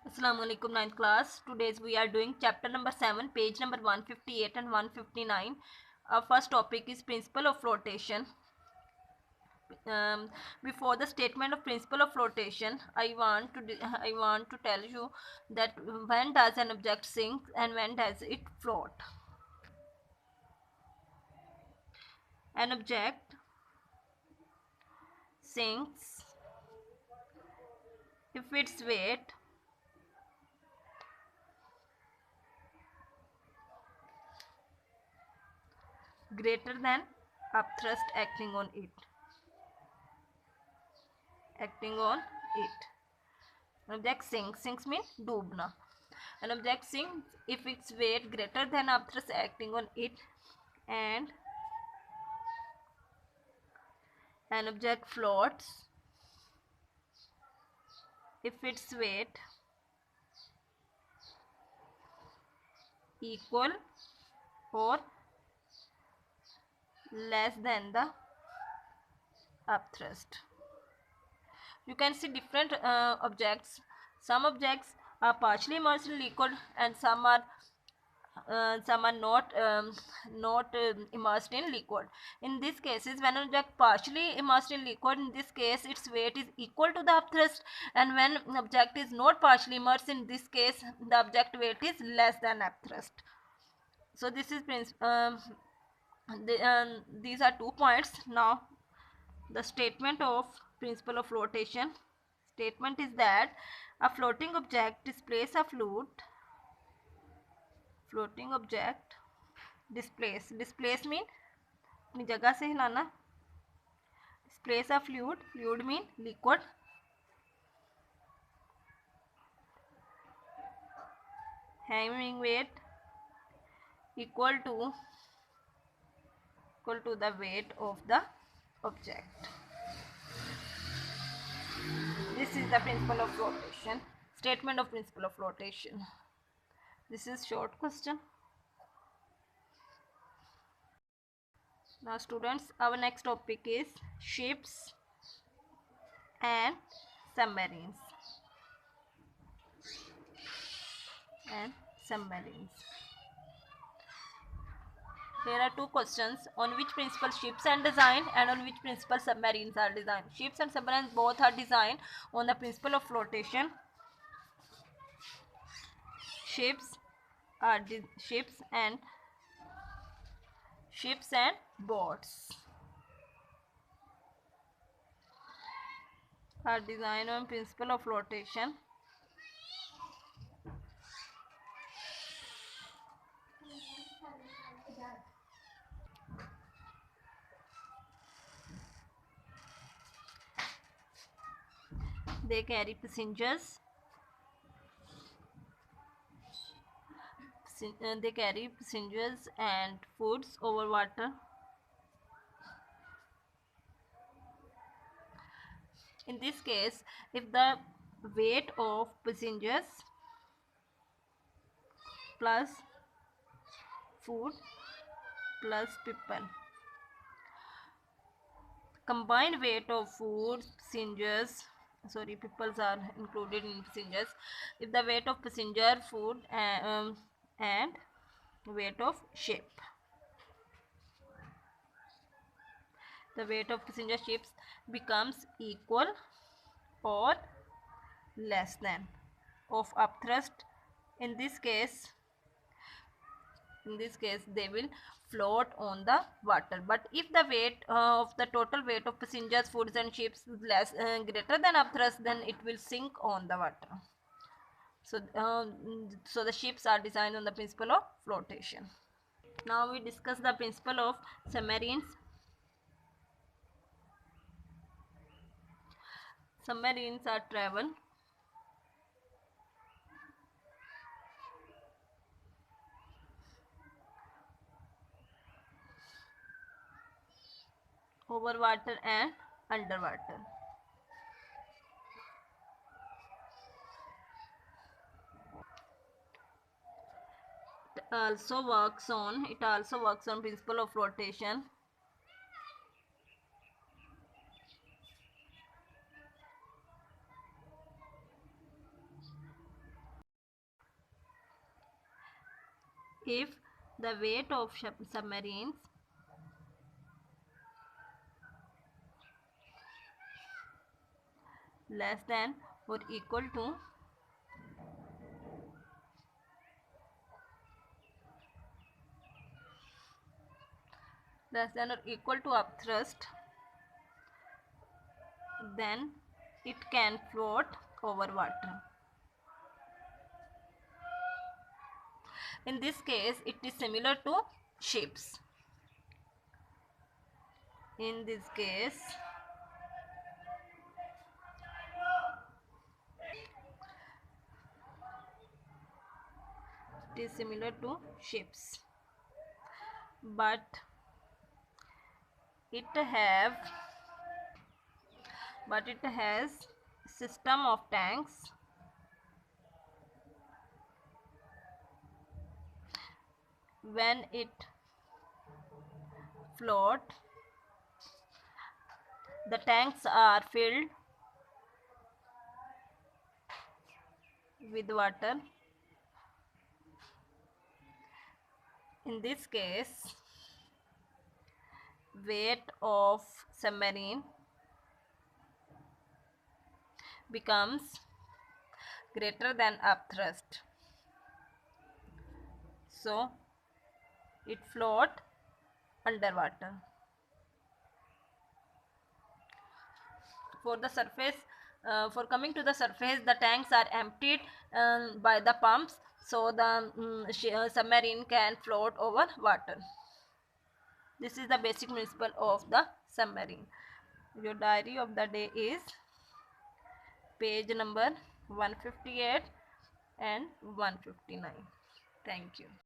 Assalamu alaikum, ninth class. Today's we are doing chapter number 7, page number 158 and 159. Our first topic is principle of flotation. Before the statement of principle of flotation, I want to tell you that when does an object sink and when does it float. An object sinks if its weight greater than upthrust acting on it. An object sinks. Sinks means Dumna. An object sinks if its weight greater than upthrust acting on it, and an object floats if its weight equal or less than the upthrust. You can see different objects. Some objects are partially immersed in liquid and some are not immersed in liquid. In these cases, when an object partially immersed in liquid, in this case its weight is equal to the upthrust, and when object is not partially immersed, in this case the object weight is less than upthrust. So this is these are 2 points. Now the statement of principle of flotation. Statement is that a floating object displaces a fluid. Floating object displace mean अपनी जगह से हिलाना. Displace a fluid mean liquid, having weight equal to the weight of the object. This is the principle of flotation. Statement of principle of flotation. This is short question. Now students, our next topic is ships and submarines. Here are 2 questions. On which principle ships are designed and on which principle submarines are designed. Ships and submarines both are designed on the principle of flotation. Ships and boats are designed on principle of flotation. They carry passengers. They carry passengers and foods over water. In this case, if the weight of passengers plus food plus people, combined weight of food, peoples are included in passengers. If the weight of passenger, food and weight of ship, the weight of passenger ships becomes equal or less than of upthrust. In this case they will float on the water. But if the weight of the total weight of passengers, foods and ships is less greater than upthrust, then it will sink on the water. So the ships are designed on the principle of flotation. Now we discuss the principle of submarines. Submarines are travel over water and underwater. It also works on principle of flotation. if the weight of submarines less than or equal to upthrust, then it can float over water. In this case, it is similar to ships. In this case, it is similar to ships, but it has system of tanks when it float. The tanks are filled with water. In this case, weight of submarine becomes greater than upthrust, so it float underwater. For the surface, for coming to the surface, the tanks are emptied by the pumps, so the submarine can float over water. This is the basic principle of the submarine. Your diary of the day is page number 158 and 159. Thank you.